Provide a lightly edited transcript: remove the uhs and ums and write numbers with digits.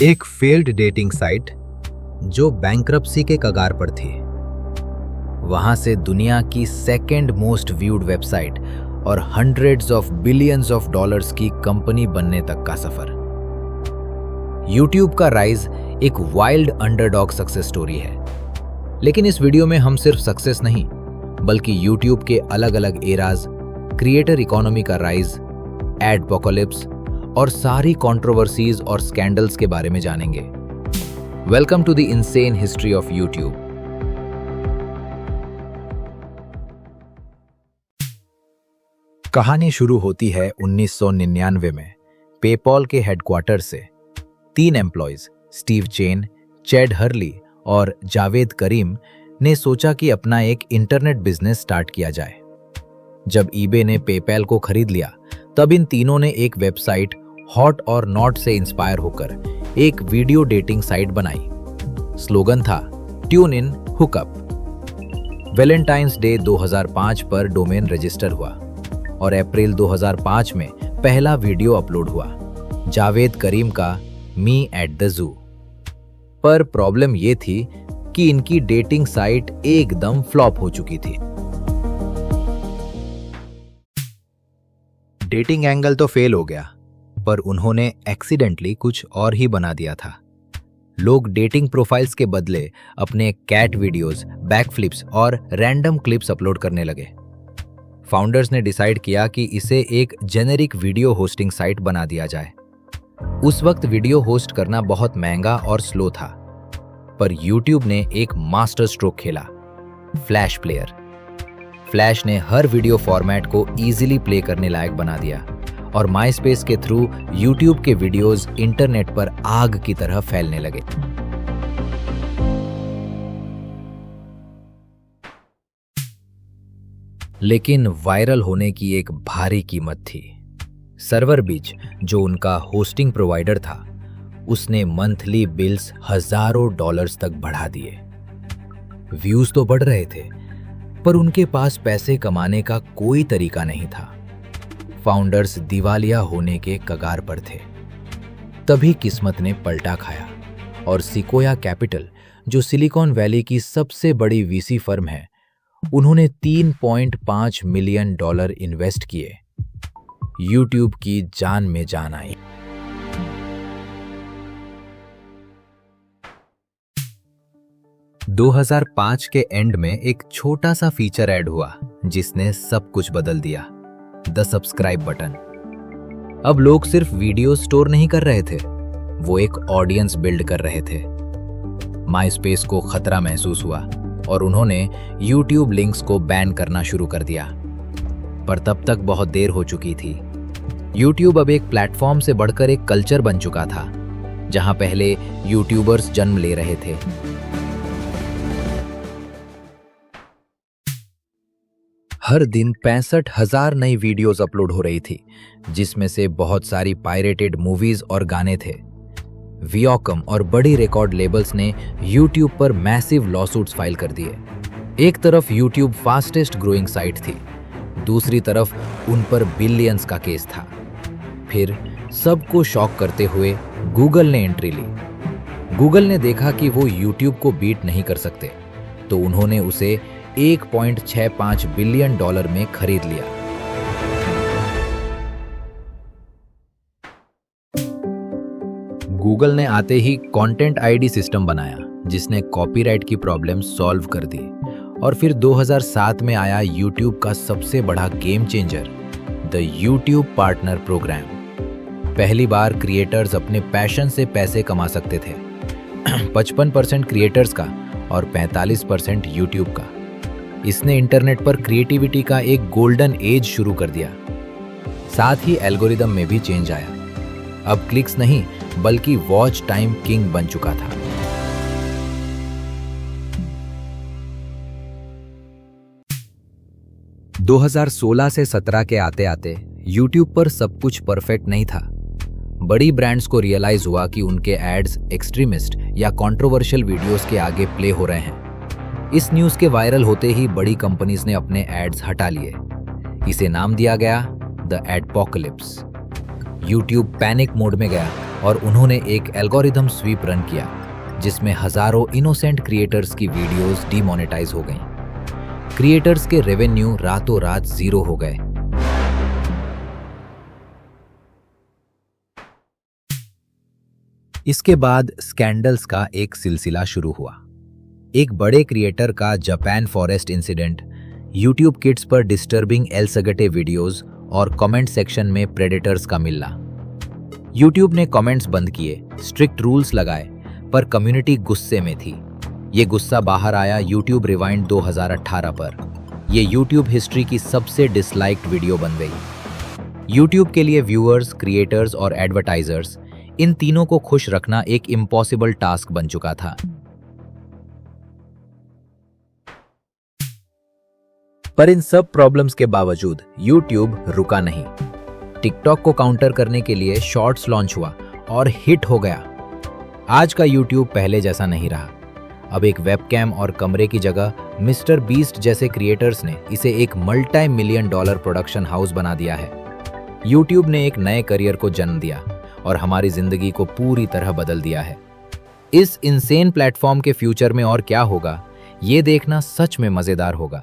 एक failed dating site जो bankruptcy के कगार पर थी, वहां से दुनिया की सेकंड मोस्ट व्यूड वेबसाइट और hundreds of billions of dollars की कंपनी बनने तक का सफर। यूट्यूब का राइज एक वाइल्ड अंडरडॉग सक्सेस स्टोरी है, लेकिन इस वीडियो में हम सिर्फ सक्सेस नहीं बल्कि यूट्यूब के अलग अलग एराज, क्रिएटर इकोनॉमी का राइज, एडपोकलिप्स और सारी कंट्रोवर्सीज और स्कैंडल्स के बारे में जानेंगे। Welcome to the insane history of YouTube. कहानी शुरू होती है 1999 में पेपॉल के हेडक्वार्टर से। 3 employees Steve Chen, Chad Hurley और जावेद करीम ने सोचा कि अपना एक इंटरनेट बिजनेस स्टार्ट किया जाए। जब ईबे ने पेपैल को खरीद लिया, तब इन तीनों ने एक वेबसाइट हॉट और नॉट से इंस्पायर होकर एक वीडियो डेटिंग साइट बनाई। स्लोगन था tune in hookup. Valentine's day 2005 पर डोमेन रजिस्टर हुआ और अप्रैल 2005 में पहला वीडियो अपलोड हुआ, जावेद करीम का मी एट द जू। पर प्रॉब्लम यह थी कि इनकी डेटिंग साइट एकदम फ्लॉप हो चुकी थी। डेटिंग एंगल तो फेल हो गया, पर उन्होंने एक्सीडेंटली कुछ और ही बना दिया था। लोग डेटिंग प्रोफाइल्स के बदले अपने कैट वीडियोस, बैकफ्लिप्स और रैंडम क्लिप्स अपलोड करने लगे। फाउंडर्स ने डिसाइड किया कि इसे एक जेनेरिक वीडियो होस्टिंग साइट बना दिया जाए। उस वक्त वीडियो होस्ट करना बहुत महंगा और स्लो था, पर यूट्यूब ने एक मास्टर स्ट्रोक खेला, फ्लैश प्लेयर। फ्लैश ने हर वीडियो फॉर्मेट को इजीली प्ले करने लायक बना दिया और माइस्पेस के थ्रू यूट्यूब के वीडियोस इंटरनेट पर आग की तरह फैलने लगे। लेकिन वायरल होने की एक भारी कीमत थी। सर्वर बीच, जो उनका होस्टिंग प्रोवाइडर था, उसने मंथली बिल्स हजारों डॉलर्स तक बढ़ा दिए। व्यूज तो बढ़ रहे थे, पर उनके पास पैसे कमाने का कोई तरीका नहीं था। फाउंडर्स दिवालिया होने के कगार पर थे। तभी किस्मत ने पलटा खाया और सिकोया कैपिटल, जो सिलिकॉन वैली की सबसे बड़ी वीसी फर्म है, उन्होंने $3.5 मिलियन इन्वेस्ट किए। यूट्यूब की जान में जान आई। $2005 के एंड में एक छोटा सा फीचर ऐड हुआ जिसने सब कुछ बदल दिया, द सब्सक्राइब बटन। अब लोग सिर्फ वीडियो स्टोर नहीं कर रहे थे, वो एक ऑडियंस बिल्ड कर रहे थे। माइस्पेस को खतरा महसूस हुआ और उन्होंने यूट्यूब लिंक्स को बैन करना शुरू कर दिया, पर तब तक बहुत देर हो चुकी थी। यूट्यूब अब एक प्लेटफॉर्म से बढ़कर एक कल्चर बन चुका था, जहां पहले यूट्यूबर्स जन्म ले रहे थे। हर दिन 65,000 नई वीडियोस अपलोड हो रही थी, जिसमें से बहुत सारी पायरेटेड मूवीज और गाने थे। वियोकम और बड़ी रिकॉर्ड लेबल्स ने यूट्यूब पर मैसिव लॉसूट्स फाइल कर दिए। एक तरफ यूट्यूब फास्टेस्ट ग्रोइंग साइट थी, दूसरी तरफ उन पर बिलियंस का केस था। फिर सबको शॉक करते हुए गूगल ने एंट्री ली। गूगल ने देखा कि वो यूट्यूब को बीट नहीं कर सकते, तो उन्होंने उसे $1.65 बिलियन में खरीद लिया। गूगल ने आते ही कंटेंट आईडी सिस्टम बनाया, जिसने कॉपीराइट की प्रॉब्लम सॉल्व कर दी। और फिर 2007 में आया यूट्यूब का सबसे बड़ा game changer, the YouTube partner program. पहली बार क्रिएटर्स अपने पैशन से पैसे कमा सकते थे। 55% क्रिएटर्स का और 45% यूट्यूब का। इसने इंटरनेट पर क्रिएटिविटी का एक गोल्डन एज शुरू कर दिया। साथ ही एल्गोरिदम में भी चेंज आया। अब क्लिक्स नहीं बल्कि वॉच टाइम किंग बन चुका था। – 2016 से 17 के आते आते यूट्यूब पर सब कुछ परफेक्ट नहीं था। बड़ी ब्रांड्स को रियलाइज हुआ कि उनके एड्स एक्सट्रीमिस्ट या कंट्रोवर्शियल वीडियोस के आगे प्ले हो रहे हैं। इस न्यूज़ के वायरल होते ही बड़ी कंपनीज ने अपने एड्स हटा लिए। इसे नाम दिया गया द एडपोकलिप्स। यूट्यूब पैनिक मोड में गया और उन्होंने एक एल्गोरिथम स्वीप रन किया जिसमें हजारों इनोसेंट क्रिएटर्स की वीडियोस डीमोनेटाइज हो गईं। क्रिएटर्स के रेवेन्यू रातों रात जीरो हो गए। इसके बाद स्कैंडल्स का एक सिलसिला शुरू हुआ। एक बड़े क्रिएटर का Japan forest incident, YouTube kids पर डिस्टर्बिंग एलसगटे वीडियोस और कमेंट सेक्शन में प्रेडेटर्स का मिलना। यूट्यूब ने कमेंट्स बंद किए, स्ट्रिक्ट रूल्स लगाए, पर कम्युनिटी गुस्से में थी। ये गुस्सा बाहर आया यूट्यूब रिवाइंड 2018 पर। ये यूट्यूब हिस्ट्री की सबसे डिसलाइक्ड वीडियो बन गई। यूट्यूब के लिए व्यूअर्स, क्रिएटर्स और एडवर्टाइजर्स, इन तीनों को खुश रखना एक इम्पॉसिबल टास्क बन चुका था। पर इन सब प्रॉब्लम्स के बावजूद यूट्यूब रुका नहीं। टिकटॉक को काउंटर करने के लिए शॉर्ट्स लॉन्च हुआ और हिट हो गया। आज का यूट्यूब पहले जैसा नहीं रहा। अब एक वेबकैम और कमरे की जगह मिस्टर बीस्ट जैसे क्रिएटर्स ने इसे एक $multi-million प्रोडक्शन हाउस बना दिया है। यूट्यूब ने एक नए करियर को जन्म दिया और हमारी जिंदगी को पूरी तरह बदल दिया है। इस इनसेन प्लेटफॉर्म के फ्यूचर में और क्या होगा, ये देखना सच में मजेदार होगा।